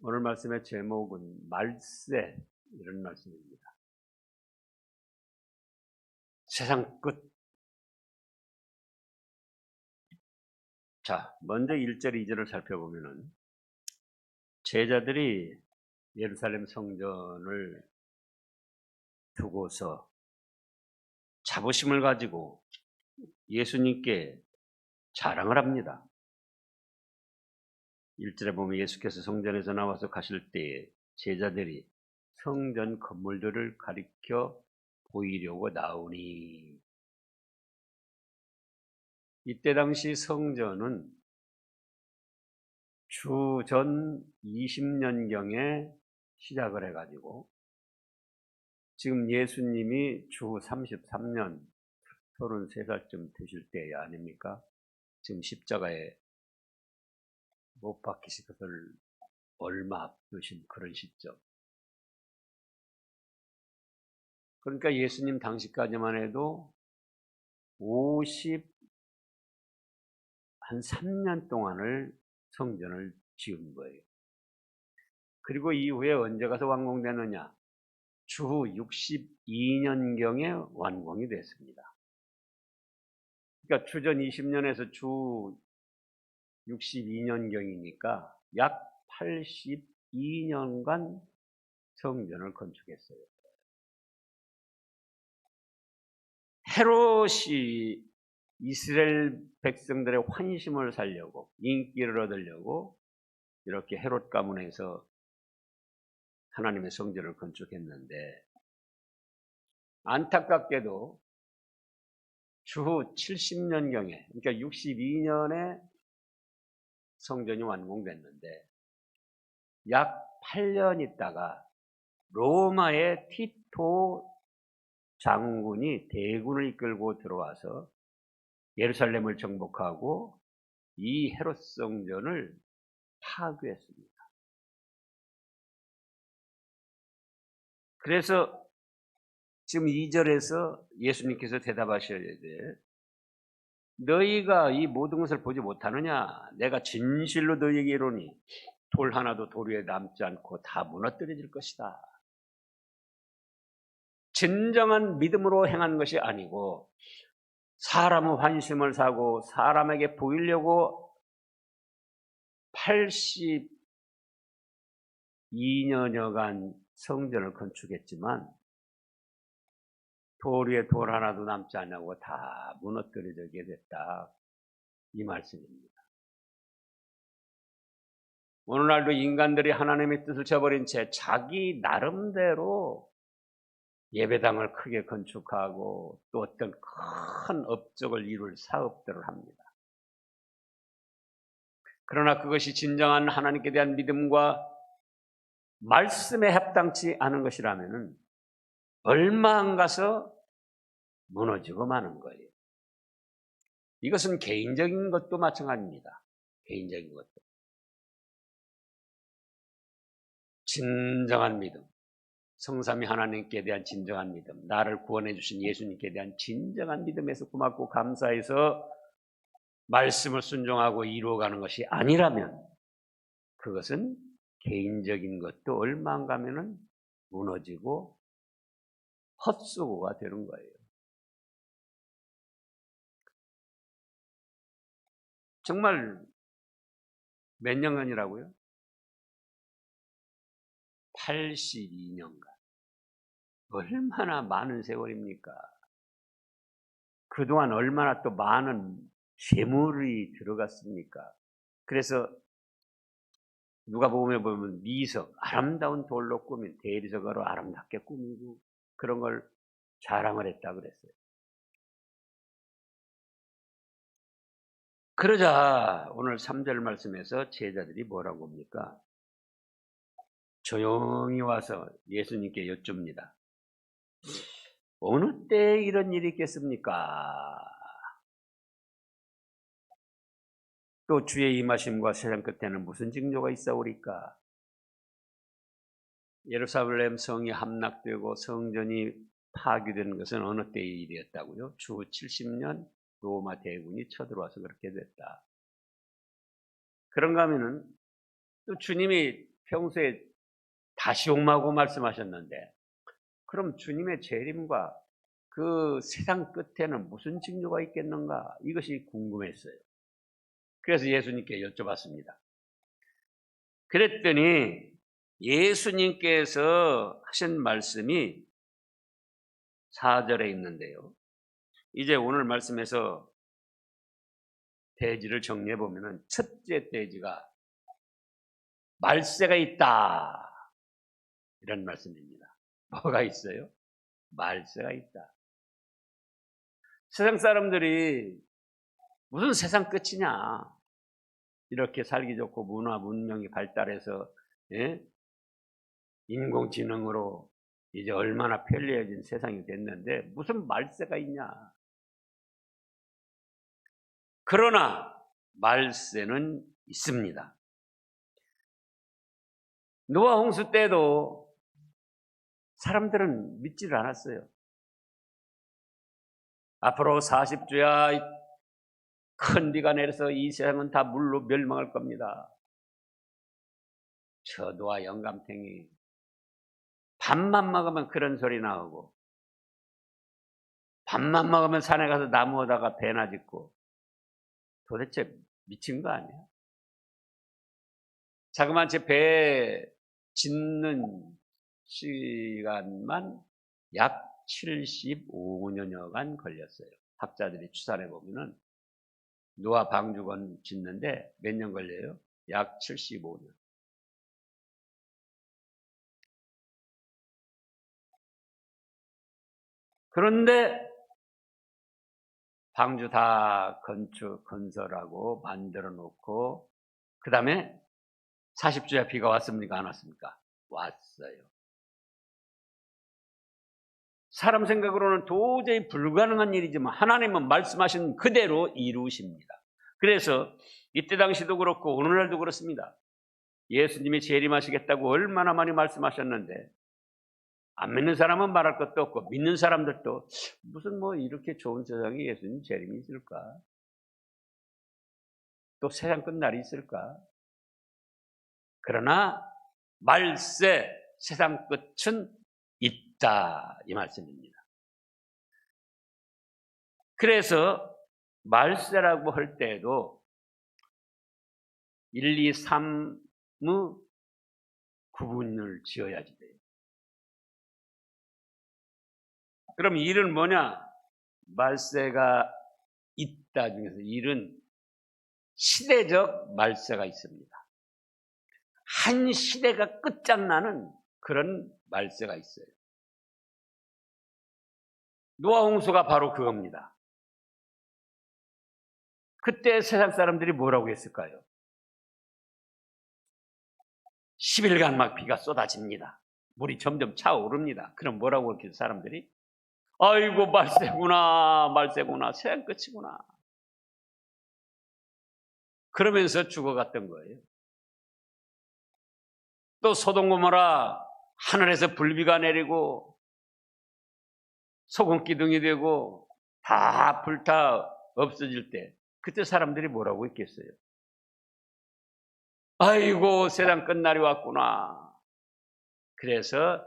오늘 말씀의 제목은 말세, 이런 말씀입니다. 세상 끝. 자, 먼저 1절, 2절을 살펴보면은 제자들이 예루살렘 성전을 두고서 자부심을 가지고 예수님께 자랑을 합니다. 1절에 보면 예수께서 성전에서 나와서 가실 때에 제자들이 성전 건물들을 가리켜 보이려고 나오니, 이때 당시 성전은 주전 20년경에 시작을 해가지고 지금 예수님이 주 33년 33살쯤 되실 때 아닙니까? 지금 십자가에 못 박히신 것을 얼마 앞두신 그런 시점. 그러니까 예수님 당시까지만 해도 3년 동안을 성전을 지은 거예요. 그리고 이후에 언제 가서 완공되느냐? 주 62년경에 완공이 됐습니다. 그러니까 주전 20년에서 주 62년경이니까 약 82년간 성전을 건축했어요. 헤롯이 이스라엘 백성들의 환심을 살려고, 인기를 얻으려고 이렇게 헤롯 가문에서 하나님의 성전을 건축했는데, 안타깝게도 주 70년경에, 그러니까 62년에 성전이 완공됐는데 약 8년 있다가 로마의 티토 장군이 대군을 이끌고 들어와서 예루살렘을 정복하고 이 헤롯 성전을 파괴했습니다. 그래서 지금 2절에서 예수님께서 대답하셔야 돼. 너희가 이 모든 것을 보지 못하느냐? 내가 진실로 너희에게 이르노니 돌 하나도 돌 위에 남지 않고 다 무너뜨려질 것이다. 진정한 믿음으로 행한 것이 아니고 사람의 환심을 사고 사람에게 보이려고 82년여간 성전을 건축했지만 돌 위에 돌 하나도 남지 않고 다 무너뜨려지게 됐다, 이 말씀입니다. 오늘날도 인간들이 하나님의 뜻을 저버린 채 자기 나름대로 예배당을 크게 건축하고 또 어떤 큰 업적을 이룰 사업들을 합니다. 그러나 그것이 진정한 하나님께 대한 믿음과 말씀에 합당치 않은 것이라면 얼마 안 가서 무너지고 마는 거예요. 이것은 개인적인 것도 마찬가지입니다. 개인적인 것도. 진정한 믿음, 성삼위 하나님께 대한 진정한 믿음, 나를 구원해 주신 예수님께 대한 진정한 믿음에서 고맙고 감사해서 말씀을 순종하고 이루어가는 것이 아니라면 그것은 개인적인 것도 얼마 안 가면은 무너지고 헛수고가 되는 거예요. 정말 몇 년간이라고요? 82년간. 얼마나 많은 세월입니까? 그동안 얼마나 또 많은 재물이 들어갔습니까? 그래서 누가복음에 보면 미석, 아름다운 돌로 꾸민 대리석으로 아름답게 꾸미고 그런 걸 자랑을 했다 그랬어요. 그러자 오늘 3절 말씀에서 제자들이 뭐라고 합니까? 조용히 와서 예수님께 여쭙니다. 어느 때에 이런 일이 있겠습니까? 또 주의 임하심과 세상 끝에는 무슨 징조가 있사오리까? 예루살렘 성이 함락되고 성전이 파괴된 것은 어느 때의 일이었다고요? 주 70년 로마 대군이 쳐들어와서 그렇게 됐다. 그런가 하면은 또 주님이 평소에 다시 옥마고 말씀하셨는데 그럼 주님의 재림과 그 세상 끝에는 무슨 징조가 있겠는가? 이것이 궁금했어요. 그래서 예수님께 여쭤봤습니다. 그랬더니 예수님께서 하신 말씀이 4절에 있는데요. 이제 오늘 말씀에서 대지를 정리해 보면은 첫째 대지가 말세가 있다. 이런 말씀입니다. 뭐가 있어요? 말세가 있다. 세상 사람들이 무슨 세상 끝이냐. 이렇게 살기 좋고 문화 문명이 발달해서 인공지능으로 이제 얼마나 편리해진 세상이 됐는데 무슨 말세가 있냐. 그러나 말세는 있습니다. 노아 홍수 때도 사람들은 믿지를 않았어요. 앞으로 40주야 큰 비가 내려서 이 세상은 다 물로 멸망할 겁니다. 저 노아 영감탱이 밥만 먹으면 그런 소리 나오고 밥만 먹으면 산에 가서 나무 오다가 배나 짚고 도대체 미친 거 아니야? 자그마한 제 배 짓는 시간만 약 75년여간 걸렸어요. 학자들이 추산해 보면은 노아 방주건 짓는데 몇 년 걸려요? 약 75년. 그런데 방주 다 건설하고 만들어 놓고 그 다음에 40주야 비가 왔습니까? 안 왔습니까? 왔어요. 사람 생각으로는 도저히 불가능한 일이지만 하나님은 말씀하신 그대로 이루십니다. 그래서 이때 당시도 그렇고 오늘날도 그렇습니다. 예수님이 재림하시겠다고 얼마나 많이 말씀하셨는데 안 믿는 사람은 말할 것도 없고 믿는 사람들도 무슨 뭐 이렇게 좋은 세상에 예수님 재림이 있을까? 또 세상 끝날이 있을까? 그러나 말세 세상 끝은 있다 이 말씀입니다. 그래서 말세라고 할 때에도 1, 2, 3의 구분을 지어야지 돼요. 그럼 일은 뭐냐? 말세가 있다 중에서 일은 시대적 말세가 있습니다. 한 시대가 끝장나는 그런 말세가 있어요. 노아 홍수가 바로 그겁니다. 그때 세상 사람들이 뭐라고 했을까요? 10일간 막 비가 쏟아집니다. 물이 점점 차오릅니다. 그럼 뭐라고 했겠어요, 사람들이? 아이고 말세구나, 말세구나, 세상 끝이구나. 그러면서 죽어갔던 거예요. 또 소돔 고모라 하늘에서 불비가 내리고 소금 기둥이 되고 다 불타 없어질 때 그때 사람들이 뭐라고 했겠어요? 아이고 세상 끝날이 왔구나. 그래서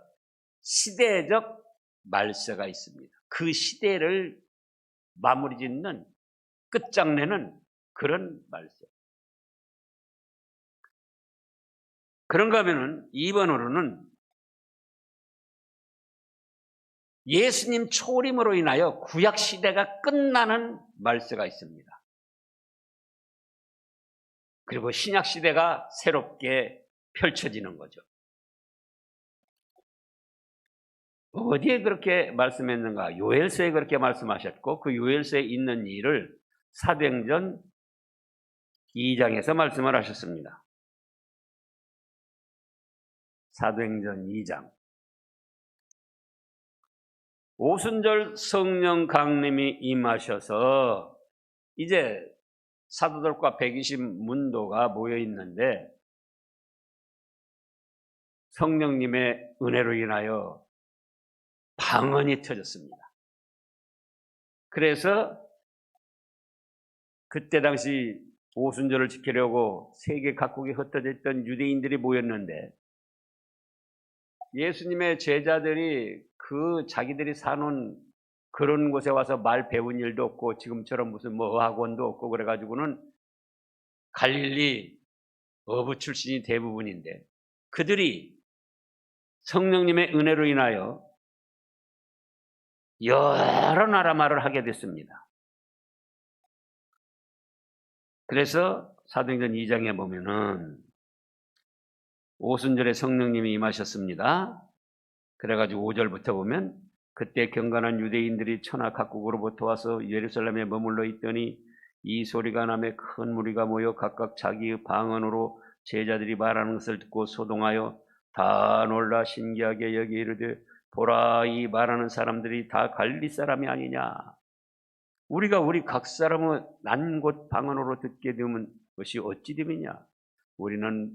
시대적 말세가 있습니다. 그 시대를 마무리 짓는 끝장내는 그런 말세. 그런가 하면은 2번으로는 예수님 초림으로 인하여 구약 시대가 끝나는 말세가 있습니다. 그리고 신약 시대가 새롭게 펼쳐지는 거죠. 어디에 그렇게 말씀했는가? 요엘서에 그렇게 말씀하셨고 그 요엘서에 있는 일을 사도행전 2장에서 말씀을 하셨습니다. 사도행전 2장. 오순절 성령 강림이 임하셔서 이제 사도들과 120 문도가 모여 있는데 성령님의 은혜로 인하여 방언이 터졌습니다. 그래서 그때 당시 오순절을 지키려고 세계 각국에 흩어져 있던 유대인들이 모였는데 예수님의 제자들이 그 자기들이 사는 그런 곳에 와서 말 배운 일도 없고 지금처럼 무슨 뭐 학원도 없고 그래가지고는 갈릴리 어부 출신이 대부분인데 그들이 성령님의 은혜로 인하여 여러 나라 말을 하게 됐습니다. 그래서 사도행전 2장에 보면은 오순절에 성령님이 임하셨습니다. 그래가지고 5절부터 보면 그때 경건한 유대인들이 천하 각국으로부터 와서 예루살렘에 머물러 있더니 이 소리가 나매 큰 무리가 모여 각각 자기의 방언으로 제자들이 말하는 것을 듣고 소동하여 다 놀라 신기하게 여기 이르되 보라 이 말하는 사람들이 다 갈릴리 사람이 아니냐. 우리가 우리 각 사람의 난 곳 방언으로 듣게 되면 것이 어찌 됨이냐. 우리는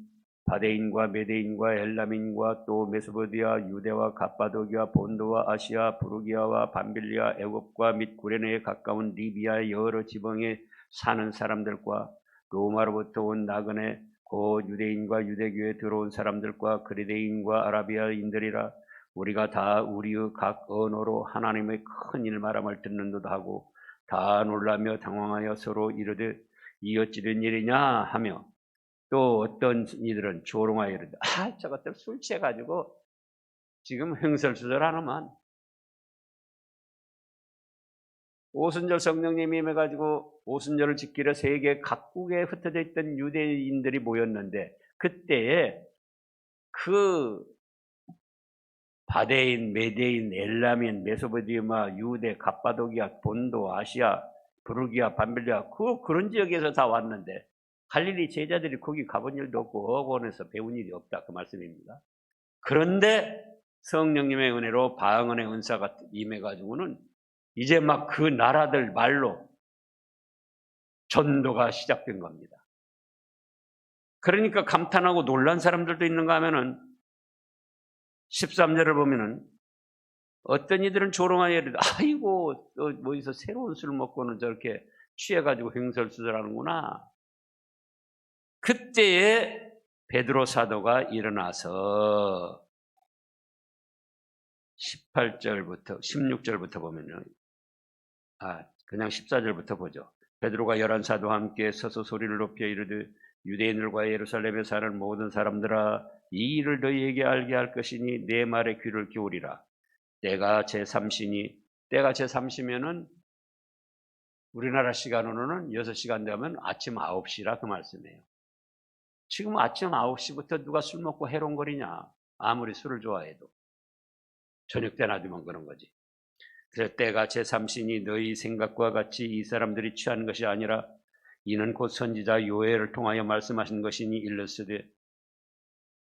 바데인과 메데인과 엘람인과 또 메소포디아, 유대와 갑바도기아, 본도와 아시아, 부르기아와 밤빌리아, 애굽과 및 구레네에 가까운 리비아의 여러 지방에 사는 사람들과 로마로부터 온 나그네 곧 유대인과 유대교에 들어온 사람들과 그리데인과 아라비아인들이라. 우리가 다 우리의 각 언어로 하나님의 큰 일 말함을 듣는듯 하고 다 놀라며 당황하여 서로 이르되 이 어찌 된 일이냐 하며 또 어떤 이들은 조롱하여 이르되 저것들 술 취해가지고 지금 흥설수설하는만. 오순절 성령님이 임해가지고 오순절을 지키려 세계 각국에 흩어져 있던 유대인들이 모였는데 그때에 그 바데인, 메데인, 엘람인, 메소포디아, 유대, 갑바도기아, 본도, 아시아, 부르기아, 밤빌리아 그런 지역에서 다 왔는데 갈릴리 제자들이 거기 가본 일도 없고 어학원에서 배운 일이 없다 그 말씀입니다. 그런데 성령님의 은혜로 방언의 은사가 임해가지고는 이제 막 그 나라들 말로 전도가 시작된 겁니다. 그러니까 감탄하고 놀란 사람들도 있는가 하면은 13절을 보면은 어떤 이들은 조롱하여 이르되 아이고 또 어디서 새로운 술 먹고는 저렇게 취해가지고 횡설수설하는구나. 그때에 베드로 사도가 일어나서 18절부터 16절부터 보면은 그냥 14절부터 보죠. 베드로가 11사도와 함께 서서 소리를 높여 이르되 유대인들과 예루살렘에 사는 모든 사람들아 이 일을 너희에게 알게 할 것이니 내 말에 귀를 기울이라. 때가 제3시니 때가 제3시면은 우리나라 시간으로는 6시간 되면 아침 9시라 그 말씀이에요. 지금 아침 9시부터 누가 술 먹고 해롱거리냐. 아무리 술을 좋아해도 저녁 때나 되면 그런 거지. 그래서 때가 제3시니 너희 생각과 같이 이 사람들이 취한 것이 아니라 이는 곧 선지자 요엘을 통하여 말씀하신 것이니 일렀으되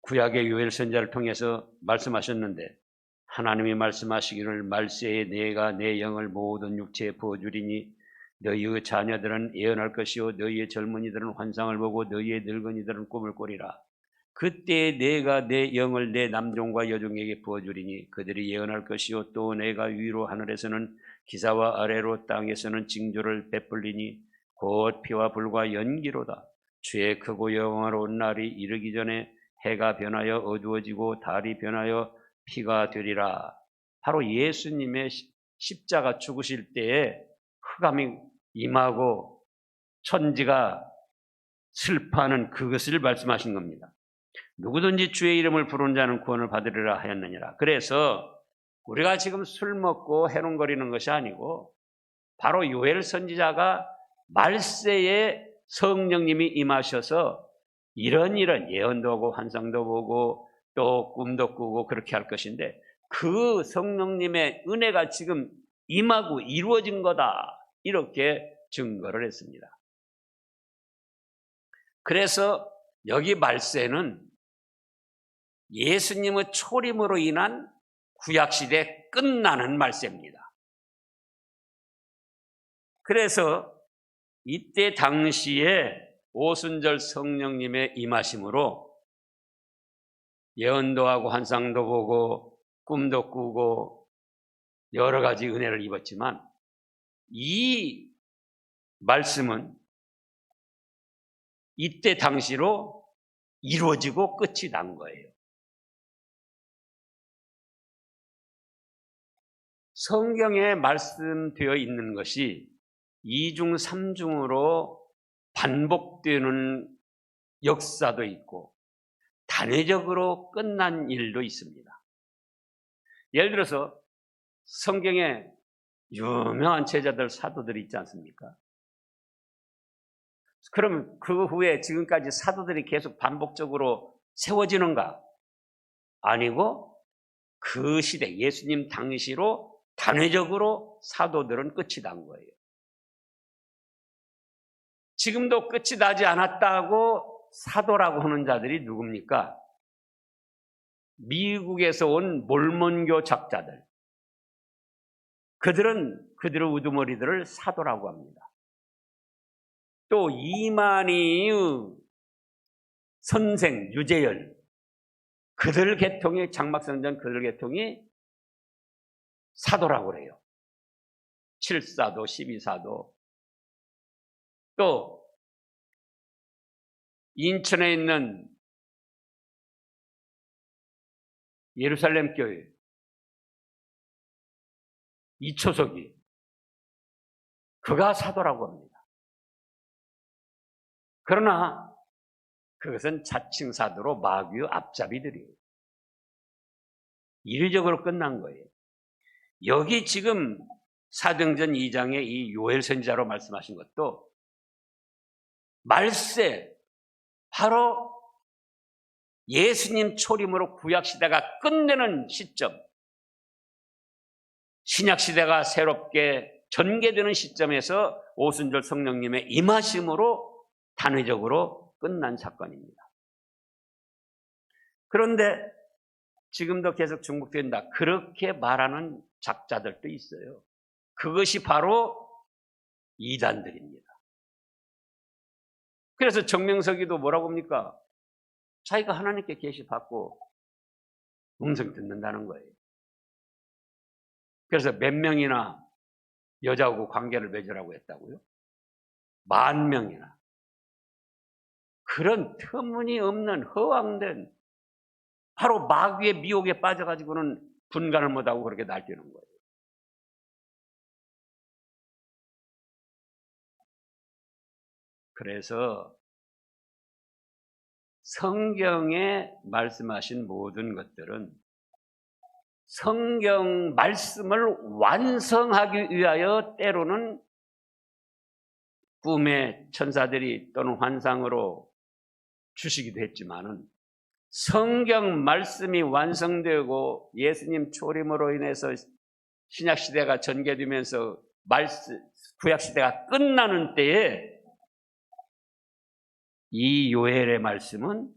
구약의 요엘 선지자를 통해서 말씀하셨는데 하나님이 말씀하시기를 말세에 내가 내 영을 모든 육체에 부어주리니 너희의 자녀들은 예언할 것이요 너희의 젊은이들은 환상을 보고 너희의 늙은이들은 꿈을 꾸리라. 그때 내가 내 영을 내 남종과 여종에게 부어주리니 그들이 예언할 것이요 또 내가 위로 하늘에서는 기사와 아래로 땅에서는 징조를 베풀리니 곧 피와 불과 연기로다. 주의 크고 영원로운 날이 이르기 전에 해가 변하여 어두워지고 달이 변하여 피가 되리라. 바로 예수님의 십자가 죽으실 때에 흑암이 임하고 천지가 슬퍼하는 그것을 말씀하신 겁니다. 누구든지 주의 이름을 부르는 자는 구원을 받으리라 하였느니라. 그래서 우리가 지금 술 먹고 해롱거리는 것이 아니고 바로 요엘 선지자가 말세에 성령님이 임하셔서 이런 예언도 하고 환상도 보고 또 꿈도 꾸고 그렇게 할 것인데 그 성령님의 은혜가 지금 임하고 이루어진 거다. 이렇게 증거를 했습니다. 그래서 여기 말세는 예수님의 초림으로 인한 구약시대 끝나는 말세입니다. 그래서 이때 당시에 오순절 성령님의 임하심으로 예언도 하고 환상도 보고 꿈도 꾸고 여러 가지 은혜를 입었지만 이 말씀은 이때 당시로 이루어지고 끝이 난 거예요. 성경에 말씀되어 있는 것이 이중삼중으로 반복되는 역사도 있고 단회적으로 끝난 일도 있습니다. 예를 들어서 성경에 유명한 제자들, 사도들이 있지 않습니까? 그럼 그 후에 지금까지 사도들이 계속 반복적으로 세워지는가? 아니고 그 시대, 예수님 당시로 단회적으로 사도들은 끝이 난 거예요. 지금도 끝이 나지 않았다고 사도라고 하는 자들이 누굽니까? 미국에서 온 몰몬교 작자들. 그들은 그들의 우두머리들을 사도라고 합니다. 또 이만희의 선생 유재열, 그들 계통의 장막성전 그들 계통이 사도라고 그래요. 7사도, 12사도. 또 인천에 있는 예루살렘 교회 이초석이, 그가 사도라고 합니다. 그러나 그것은 자칭 사도로 마귀의 앞잡이들이에요. 이례적으로 끝난 거예요. 여기 지금 사도행전 2장의 이 요엘 선지자로 말씀하신 것도 말세, 바로 예수님 초림으로 구약시대가 끝내는 시점, 신약시대가 새롭게 전개되는 시점에서 오순절 성령님의 임하심으로 단회적으로 끝난 사건입니다. 그런데 지금도 계속 중복된다, 그렇게 말하는 작자들도 있어요. 그것이 바로 이단들입니다. 그래서 정명석이도 뭐라고 합니까? 자기가 하나님께 계시받고 음성 듣는다는 거예요. 그래서 몇 명이나 여자하고 관계를 맺으라고 했다고요? 10,000명이나. 그런 터무니없는 허황된, 바로 마귀의 미혹에 빠져가지고는 분간을 못하고 그렇게 날뛰는 거예요. 그래서 성경에 말씀하신 모든 것들은 성경 말씀을 완성하기 위하여 때로는 꿈의 천사들이 또는 환상으로 주시기도 했지만은, 성경 말씀이 완성되고 예수님 초림으로 인해서 신약시대가 전개되면서 구약시대가 끝나는 때에 이 요엘의 말씀은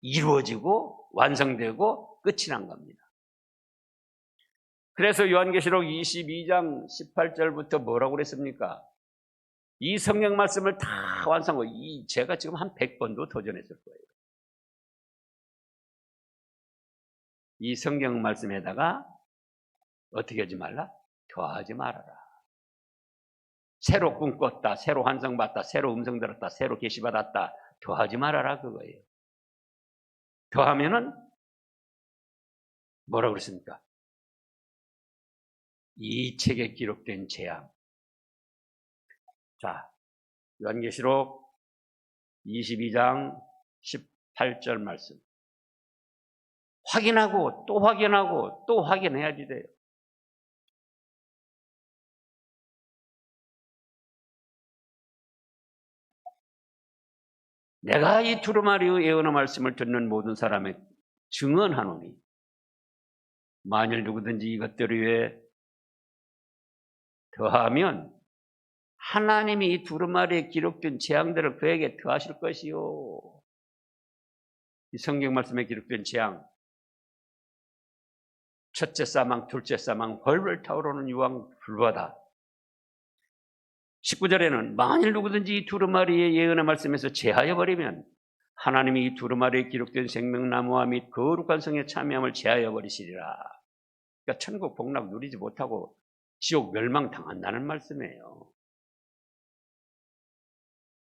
이루어지고 완성되고 끝이 난 겁니다. 그래서 요한계시록 22장 18절부터 뭐라고 그랬습니까? 이 성경 말씀을 다 완성하고, 제가 지금 한 100번도 도전했을 거예요. 이 성경 말씀에다가 어떻게 하지 말라? 더하지 말아라. 새로 꿈 꿨다, 새로 환상 봤다, 새로 음성 들었다, 새로 계시 받았다, 더하지 말아라, 그거예요. 더하면은 뭐라고 그랬습니까? 이 책에 기록된 재앙. 자, 요한계시록 22장 18절 말씀. 확인하고 또 확인하고 또 확인해야지 돼요. 내가 이 두루마리의 예언의 말씀을 듣는 모든 사람의 증언하노니, 만일 누구든지 이것들 위에 더하면 하나님이 이 두루마리에 기록된 재앙들을 그에게 더하실 것이요. 이 성경 말씀에 기록된 재앙, 첫째 사망, 둘째 사망, 벌벌 타오르는 유황 불바다. 19절에는 만일 누구든지 이 두루마리의 예언의 말씀에서 제하여 버리면 하나님이 이 두루마리에 기록된 생명나무와 및 거룩한 성에 참여함을 제하여 버리시리라. 그러니까 천국 복락 누리지 못하고 지옥 멸망 당한다는 말씀이에요.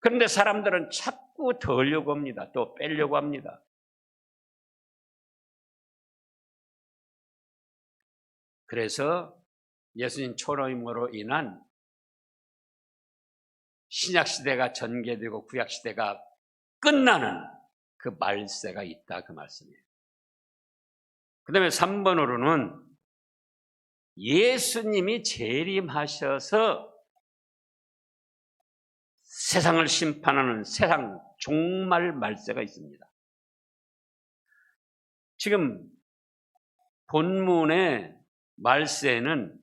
그런데 사람들은 자꾸 더 하려고 합니다. 또 빼려고 합니다. 그래서 예수님 초림으로 인한 신약시대가 전개되고 구약시대가 끝나는 그 말세가 있다, 그 말씀이에요. 그 다음에 3번으로는 예수님이 재림하셔서 세상을 심판하는 세상 종말 말세가 있습니다. 지금 본문의 말세는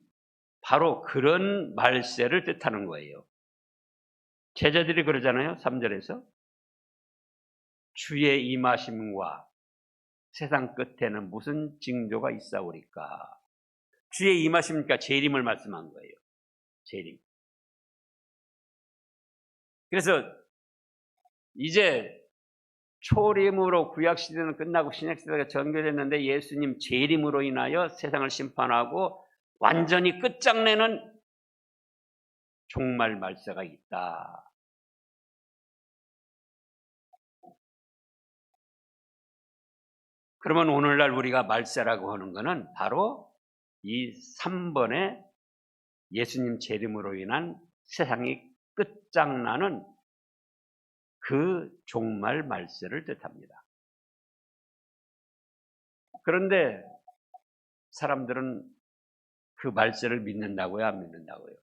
바로 그런 말세를 뜻하는 거예요. 제자들이 그러잖아요. 3절에서 주의 임하심과 세상 끝에는 무슨 징조가 있사오리까. 주의 임하심이니까 재림을 말씀한 거예요. 재림. 그래서 이제 초림으로 구약시대는 끝나고 신약시대가 전개됐는데 예수님 재림으로 인하여 세상을 심판하고 완전히 끝장내는 종말 말세가 있다. 그러면 오늘날 우리가 말세라고 하는 것은 바로 이 3번의 예수님 재림으로 인한 세상이 끝장나는 그 종말 말세를 뜻합니다. 그런데 사람들은 그 말세를 믿는다고요? 안 믿는다고요?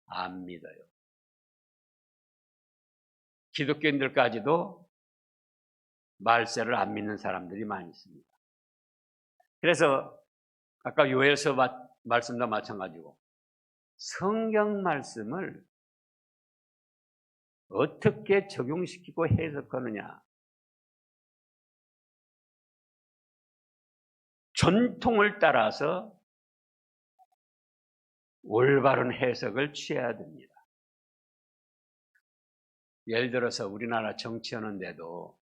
안 믿어요. 기독교인들까지도 말세를 안 믿는 사람들이 많이 있습니다. 그래서 아까 요엘서 말씀도 마찬가지고 성경 말씀을 어떻게 적용시키고 해석하느냐. 전통을 따라서 올바른 해석을 취해야 됩니다. 예를 들어서 우리나라 정치하는데도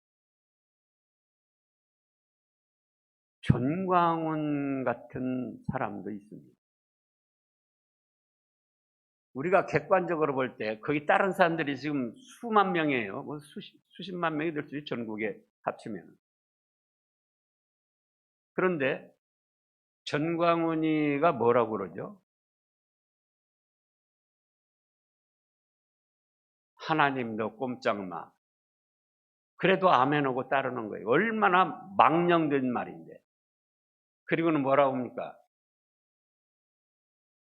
전광훈 같은 사람도 있습니다. 우리가 객관적으로 볼 때 거기 다른 사람들이 지금 수만 명이에요. 뭐 수십만 명이 될 수 있죠. 전국에 합치면. 그런데 전광훈이가 뭐라고 그러죠? 하나님도 꼼짝마. 그래도 아멘하고 따르는 거예요. 얼마나 망령된 말인데. 그리고는 뭐라고 합니까?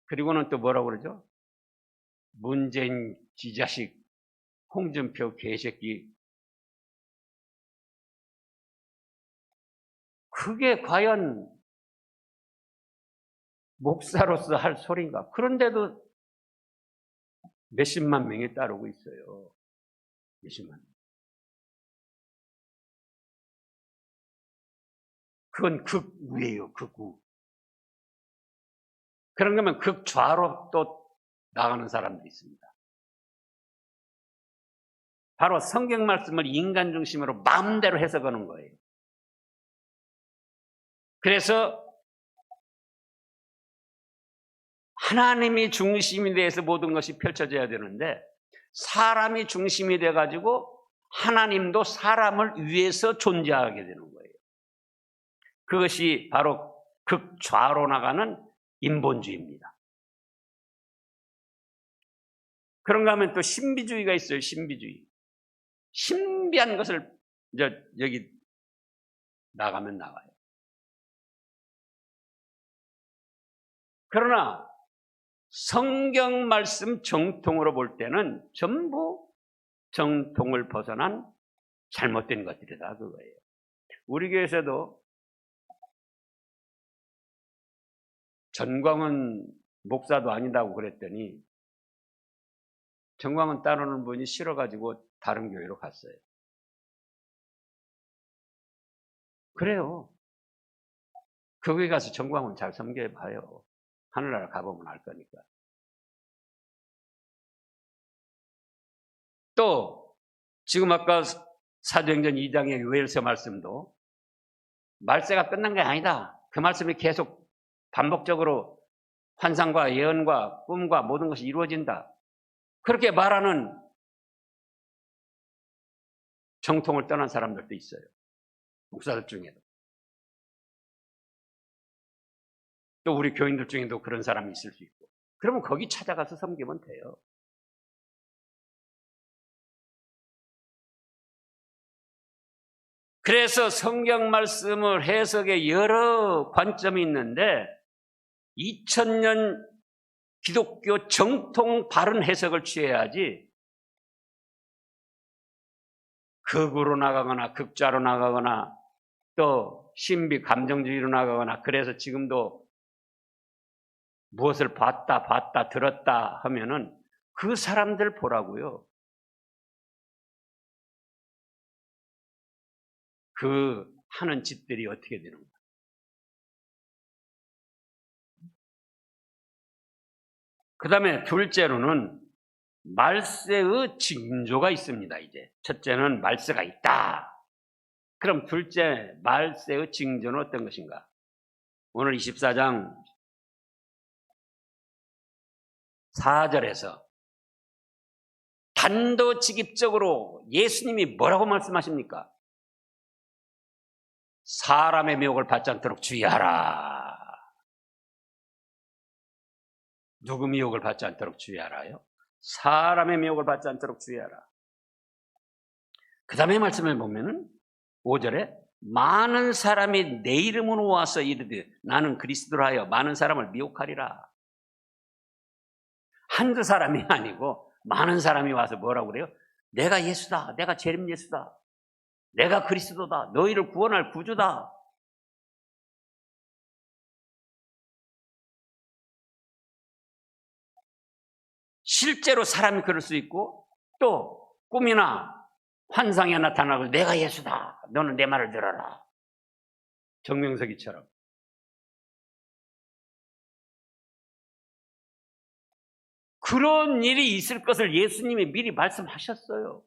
그리고는 또 뭐라고 그러죠? 문재인 지자식, 홍준표 개새끼. 그게 과연 목사로서 할 소리인가? 그런데도 몇십만 명이 따르고 있어요. 몇십만 명. 그건 극우예요, 극우. 그런 거면 극좌로 또 나가는 사람도 있습니다. 바로 성경 말씀을 인간 중심으로 마음대로 해석하는 거예요. 그래서 하나님이 중심이 돼서 모든 것이 펼쳐져야 되는데 사람이 중심이 돼가지고 하나님도 사람을 위해서 존재하게 되는 거예요. 그것이 바로 극좌로 나가는 인본주의입니다. 그런가 하면 또 신비주의가 있어요. 신비주의. 신비한 것을 여기 나가면 나와요. 그러나 성경 말씀 정통으로 볼 때는 전부 정통을 벗어난 잘못된 것들이다 그거예요. 우리 교회에서도 전광훈 목사도 아니다고 그랬더니 전광훈 따르는 분이 싫어가지고 다른 교회로 갔어요. 그래요. 거기 가서 전광훈 잘 섬겨봐요. 하늘나라 가보면 알 거니까. 또 지금 아까 사도행전 2장의 요엘서 말씀도 말세가 끝난 게 아니다. 그 말씀이 계속 반복적으로 환상과 예언과 꿈과 모든 것이 이루어진다. 그렇게 말하는 정통을 떠난 사람들도 있어요. 목사들 중에도. 또 우리 교인들 중에도 그런 사람이 있을 수 있고. 그러면 거기 찾아가서 섬기면 돼요. 그래서 성경 말씀을 해석에 여러 관점이 있는데 2000년 기독교 정통 바른 해석을 취해야지 극으로 나가거나 극좌로 나가거나 또 신비 감정주의로 나가거나 그래서 지금도 무엇을 봤다 들었다 하면은 그 사람들 보라고요. 그 하는 짓들이 어떻게 되는 거야. 그 다음에 둘째로는 말세의 징조가 있습니다. 이제 첫째는 말세가 있다. 그럼 둘째 말세의 징조는 어떤 것인가? 오늘 24장 4절에서 단도직입적으로 예수님이 뭐라고 말씀하십니까? 사람의 미혹을 받지 않도록 주의하라. 누구 미혹을 받지 않도록 주의하라요? 사람의 미혹을 받지 않도록 주의하라. 그 다음에 말씀을 보면은 5절에 많은 사람이 내 이름으로 와서 이르되 나는 그리스도라 하여 많은 사람을 미혹하리라. 한두 사람이 아니고 많은 사람이 와서 뭐라고 그래요? 내가 예수다. 내가 재림 예수다. 내가 그리스도다. 너희를 구원할 구주다. 실제로 사람이 그럴 수 있고 또 꿈이나 환상에 나타나고 내가 예수다. 너는 내 말을 들어라. 정명석이처럼. 그런 일이 있을 것을 예수님이 미리 말씀하셨어요.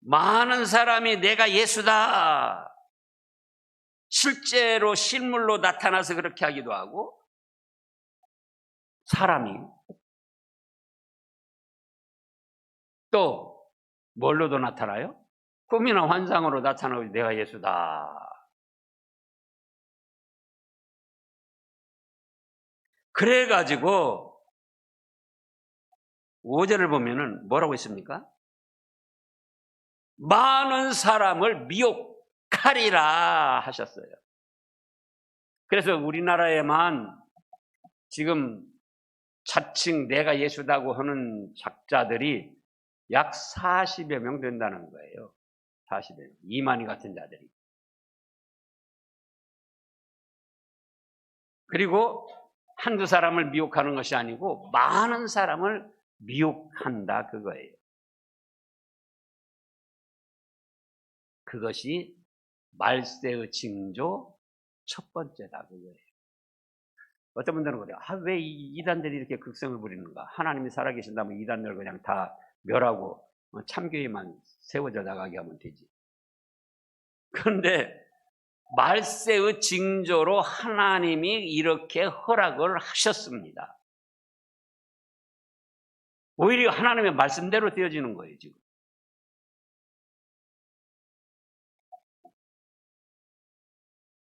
많은 사람이 내가 예수다. 실제로 실물로 나타나서 그렇게 하기도 하고 사람이 또 뭘로도 나타나요? 꿈이나 환상으로 나타나고 내가 예수다. 그래가지고 5절을 보면은 뭐라고 했습니까? 많은 사람을 미혹하리라 하셨어요. 그래서 우리나라에만 지금 자칭 내가 예수다고 하는 작자들이 약 40여 명 된다는 거예요. 40여 명. 이만희 같은 자들이. 그리고 한두 사람을 미혹하는 것이 아니고 많은 사람을 미혹한다 그거예요. 그것이 말세의 징조 첫 번째다 그거예요. 어떤 분들은 그래요. 왜 이단들이 이렇게 극성을 부리는가? 하나님이 살아계신다면 이단들 그냥 다 멸하고 참교회만 세워져 나가게 하면 되지. 그런데 말세의 징조로 하나님이 이렇게 허락을 하셨습니다. 오히려 하나님의 말씀대로 되어지는 거예요, 지금.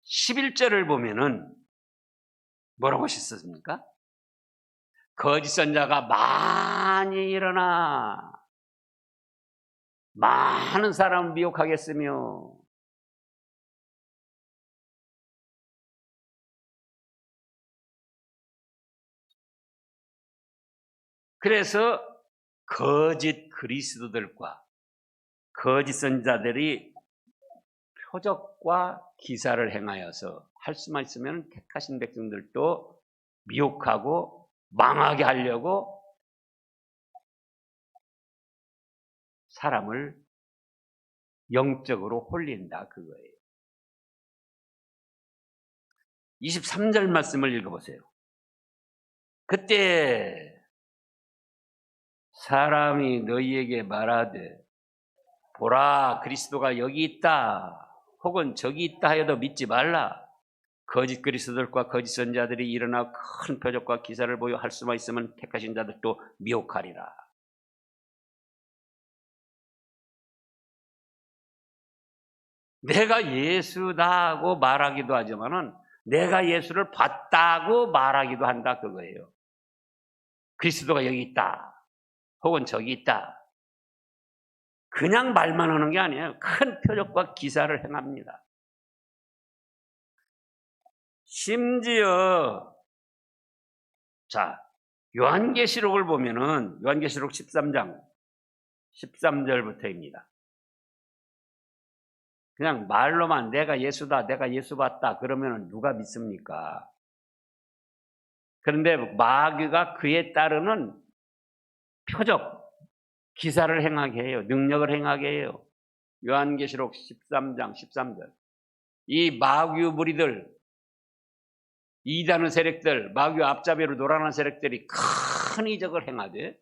(11절을) 보면은 뭐라고 하셨습니까? 거짓 선자가 많이 일어나 많은 사람을 미혹하겠으며 그래서 거짓 그리스도들과 거짓 선자들이 표적과 기사를 행하여서 할 수만 있으면 택하신 백성들도 미혹하고 망하게 하려고 사람을 영적으로 홀린다 그거예요. 23절 말씀을 읽어보세요. 그때 사람이 너희에게 말하되 보라 그리스도가 여기 있다 혹은 저기 있다 하여도 믿지 말라. 거짓 그리스도들과 거짓 선자들이 일어나 큰 표적과 기사를 보여 할 수만 있으면 택하신 자들도 미혹하리라. 내가 예수다고 말하기도 하지만은 내가 예수를 봤다고 말하기도 한다 그거예요. 그리스도가 여기 있다. 혹은 저기 있다. 그냥 말만 하는 게 아니에요. 큰 표적과 기사를 행합니다. 심지어 자, 요한계시록을 보면은 요한계시록 13장 13절부터입니다. 그냥 말로만 내가 예수다, 내가 예수 봤다 그러면은 누가 믿습니까? 그런데 마귀가 그에 따르는 표적, 기사를 행하게 해요. 능력을 행하게 해요. 요한계시록 13장 13절. 이 마귀 무리들, 이단의 세력들, 마귀 앞잡이로 놀아나는 세력들이 큰 이적을 행하되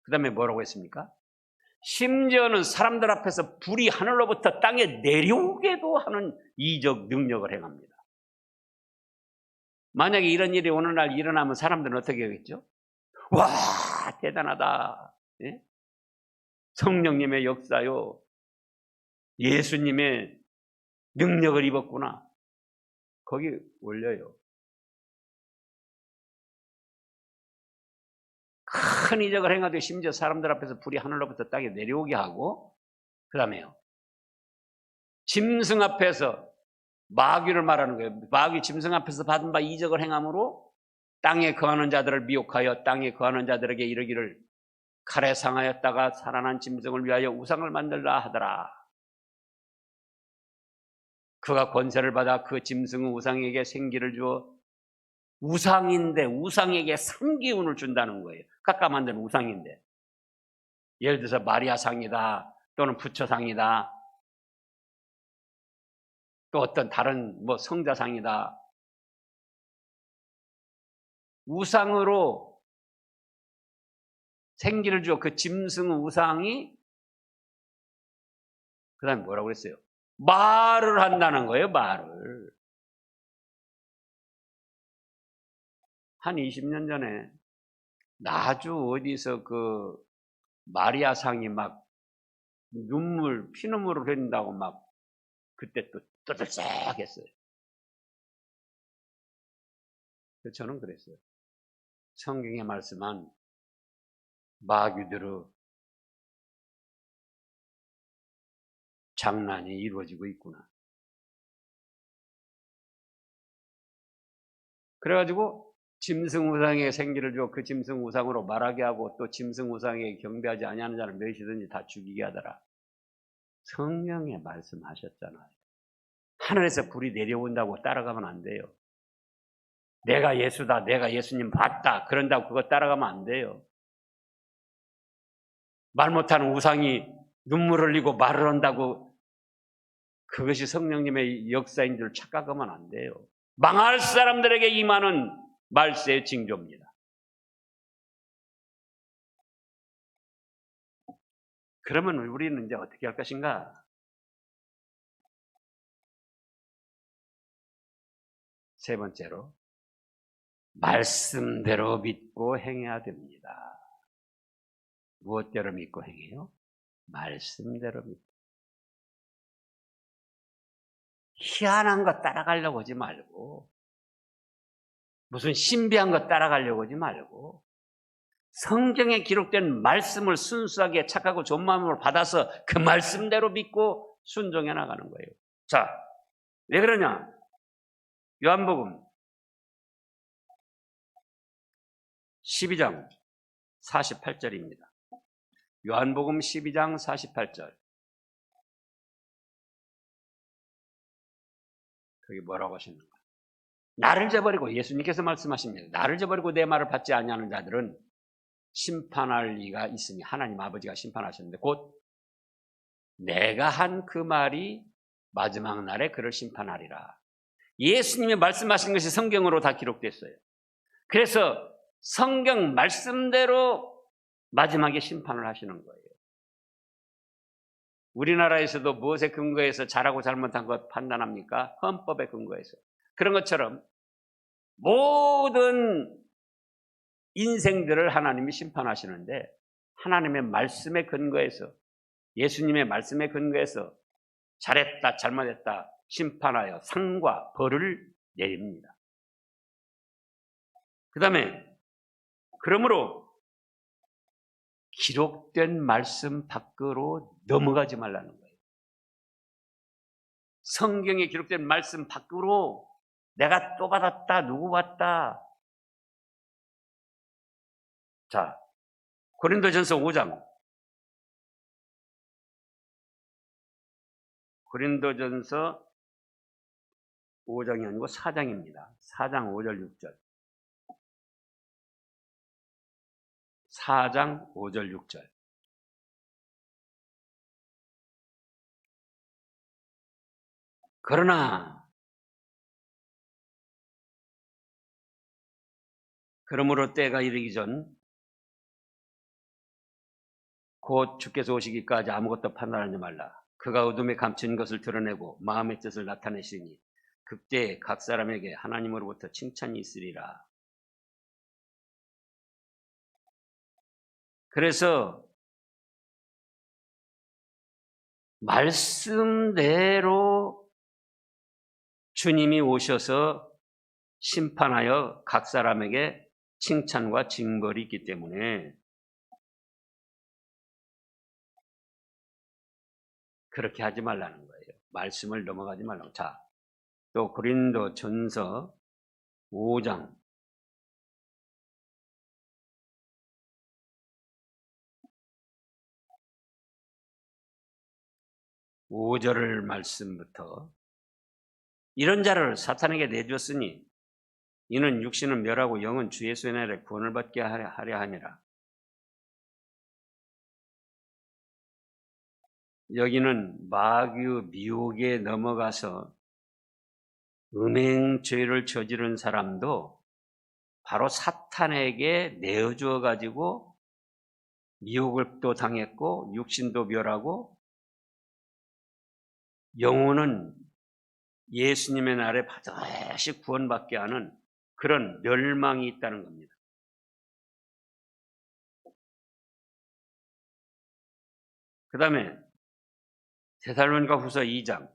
그 다음에 뭐라고 했습니까? 심지어는 사람들 앞에서 불이 하늘로부터 땅에 내려오게도 하는 이적 능력을 행합니다. 만약에 이런 일이 오늘날 일어나면 사람들은 어떻게 하겠죠? 와, 대단하다. 예? 성령님의 역사요. 예수님의 능력을 입었구나. 거기 올려요. 큰 이적을 행하되 심지어 사람들 앞에서 불이 하늘로부터 땅에 내려오게 하고 그 다음에요. 짐승 앞에서 마귀를 말하는 거예요. 마귀 짐승 앞에서 받은 바 이적을 행함으로 땅에 거하는 자들을 미혹하여 땅에 거하는 자들에게 이르기를 칼에 상하였다가 살아난 짐승을 위하여 우상을 만들라 하더라. 그가 권세를 받아 그 짐승 우상에게 생기를 주어 우상인데 우상에게 산기운을 준다는 거예요. 깎아 만든 우상인데. 예를 들어서 마리아상이다 또는 부처상이다 또 어떤 다른 뭐 성자상이다. 우상으로 생기를 주어 그 짐승 우상이 그 다음에 뭐라고 그랬어요? 말을 한다는 거예요. 말을. 한 20년 전에 나주 어디서 그 마리아상이 막 눈물 피눈물을 흘린다고 막 그때 또 떠들썩했어요. 저는 그랬어요. 성경에 말씀한 마귀들의 장난이 이루어지고 있구나. 그래가지고 짐승 우상에 생기를 주어 그 짐승 우상으로 말하게 하고 또 짐승 우상에 경배하지 아니하는 자를 몇이든지 다 죽이게 하더라. 성경에 말씀하셨잖아요. 하늘에서 불이 내려온다고 따라가면 안 돼요. 내가 예수다, 내가 예수님 봤다 그런다고 그거 따라가면 안 돼요. 말 못하는 우상이 눈물 흘리고 말을 한다고 그것이 성령님의 역사인 줄 착각하면 안 돼요. 망할 사람들에게 임하는 말세의 징조입니다. 그러면 우리는 이제 어떻게 할 것인가? 세 번째로 말씀대로 믿고 행해야 됩니다. 무엇대로 믿고 행해요? 말씀대로 믿고. 희한한 거 따라가려고 하지 말고 무슨 신비한 거 따라가려고 하지 말고 성경에 기록된 말씀을 순수하게 착하고 좋은 마음으로 받아서 그 말씀대로 믿고 순종해 나가는 거예요. 자, 왜 그러냐? 요한복음 12장 48절입니다. 요한복음 12장 48절. 거기 뭐라고 하시는가? 나를 저버리고 예수님께서 말씀하십니다. 나를 저버리고 내 말을 받지 아니하는 자들은 심판할 리가 있으니 하나님 아버지가 심판하셨는데 곧 내가 한 그 말이 마지막 날에 그를 심판하리라. 예수님이 말씀하신 것이 성경으로 다 기록됐어요. 그래서 성경 말씀대로 마지막에 심판을 하시는 거예요. 우리나라에서도 무엇에 근거해서 잘하고 잘못한 것 판단합니까? 헌법에 근거해서. 그런 것처럼 모든 인생들을 하나님이 심판하시는데 하나님의 말씀에 근거해서, 예수님의 말씀에 근거해서 잘했다 잘못했다 심판하여 상과 벌을 내립니다. 그 다음에 그러므로 기록된 말씀 밖으로 넘어가지 말라는 거예요. 성경에 기록된 말씀 밖으로 내가 또 받았다, 누구 받다. 자, 고린도전서 5장. 고린도전서 5장이 아니고 4장입니다. 4장 5절 6절. 4장 5절 6절. 그러므로 때가 이르기 전 곧 주께서 오시기까지 아무것도 판단하지 말라. 그가 어둠에 감춘 것을 드러내고 마음의 뜻을 나타내시니 그때 각 사람에게 하나님으로부터 칭찬이 있으리라. 그래서 말씀대로 주님이 오셔서 심판하여 각 사람에게 칭찬과 징벌이 있기 때문에 그렇게 하지 말라는 거예요. 말씀을 넘어가지 말라고. 자, 또 고린도전서 5장 5절 말씀부터 이런 자를 사탄에게 내줬으니 이는 육신은 멸하고 영은 주 예수의 날에 구원을 받게 하려 함이라. 여기는 마귀 미혹에 넘어가서 음행죄를 저지른 사람도 바로 사탄에게 내어주어 가지고 미혹을 또 당했고 육신도 멸하고 영혼은 예수님의 날에 반드시 구원받게 하는 그런 멸망이 있다는 겁니다. 그 다음에 데살로니가 후서 2장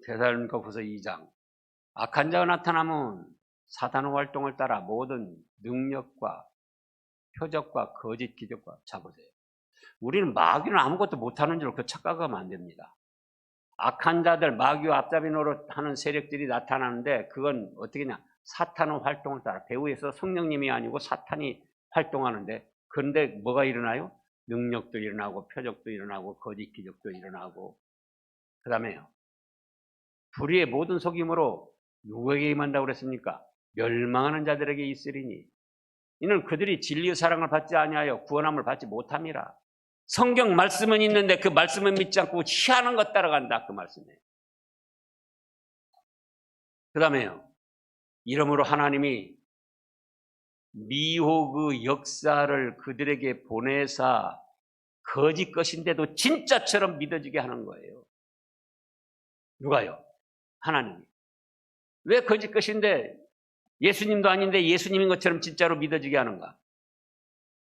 데살로니가 후서 2장 악한 자가 나타나면 사단의 활동을 따라 모든 능력과 표적과 거짓 기적과 잡으세요. 우리는 마귀는 아무것도 못하는 줄 그 착각하면 안 됩니다. 악한 자들, 마귀와 앞잡이 노릇하는 세력들이 나타나는데 그건 어떻게냐? 사탄의 활동을 따라 배후에서 성령님이 아니고 사탄이 활동하는데 그런데 뭐가 일어나요? 능력도 일어나고 표적도 일어나고 거짓 기적도 일어나고 그 다음에요. 불의의 모든 속임으로 누구에게 임한다고 그랬습니까? 멸망하는 자들에게 있으리니 이는 그들이 진리의 사랑을 받지 아니하여 구원함을 받지 못함이라. 성경 말씀은 있는데 그 말씀은 믿지 않고 희한한 것 따라간다. 그 말씀이에요. 그 다음에요. 이러므로 하나님이 미혹의 역사를 그들에게 보내사 거짓 것인데도 진짜처럼 믿어지게 하는 거예요. 누가요? 하나님이. 왜 거짓 것인데 예수님도 아닌데 예수님인 것처럼 진짜로 믿어지게 하는가?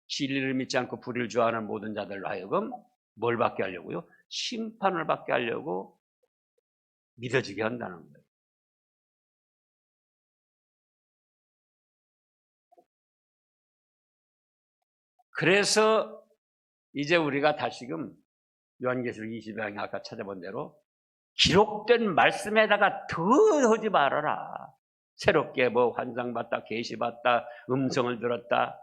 진리를 믿지 않고 불의를 좋아하는 모든 자들로 하여금 뭘 받게 하려고요? 심판을 받게 하려고 믿어지게 한다는 거예요. 그래서 이제 우리가 다시금 요한계시록 20장에 아까 찾아본 대로 기록된 말씀에다가 더 하지 말아라. 새롭게 뭐 환상 봤다, 계시 봤다, 음성을 들었다.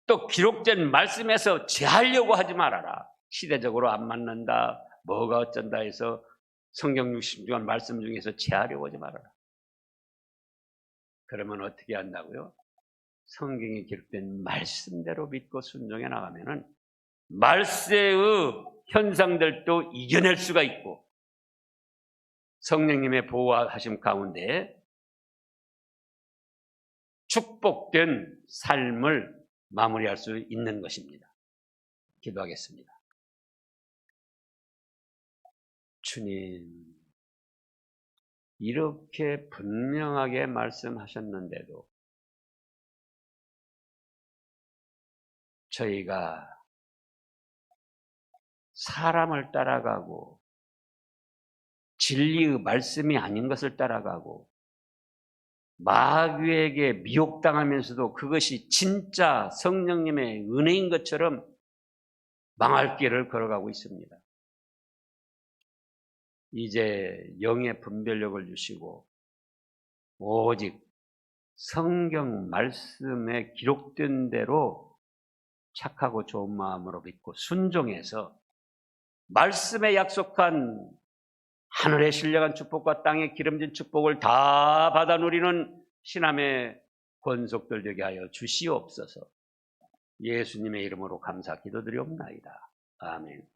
또 기록된 말씀에서 제하려고 하지 말아라. 시대적으로 안 맞는다, 뭐가 어쩐다 해서 성경 60주간 말씀 중에서 제하려고 하지 말아라. 그러면 어떻게 한다고요? 성경에 기록된 말씀대로 믿고 순종해 나가면은 말세의 현상들도 이겨낼 수가 있고 성령님의 보호하심 가운데 축복된 삶을 마무리할 수 있는 것입니다. 기도하겠습니다. 주님, 이렇게 분명하게 말씀하셨는데도 저희가 사람을 따라가고 진리의 말씀이 아닌 것을 따라가고 마귀에게 미혹당하면서도 그것이 진짜 성령님의 은혜인 것처럼 망할 길을 걸어가고 있습니다. 이제 영의 분별력을 주시고 오직 성경 말씀에 기록된 대로 착하고 좋은 마음으로 믿고 순종해서 말씀에 약속한 하늘에 신령한 축복과 땅에 기름진 축복을 다 받아 누리는 신함의 권속들 되게 하여 주시옵소서. 예수님의 이름으로 감사 기도드리옵나이다. 아멘.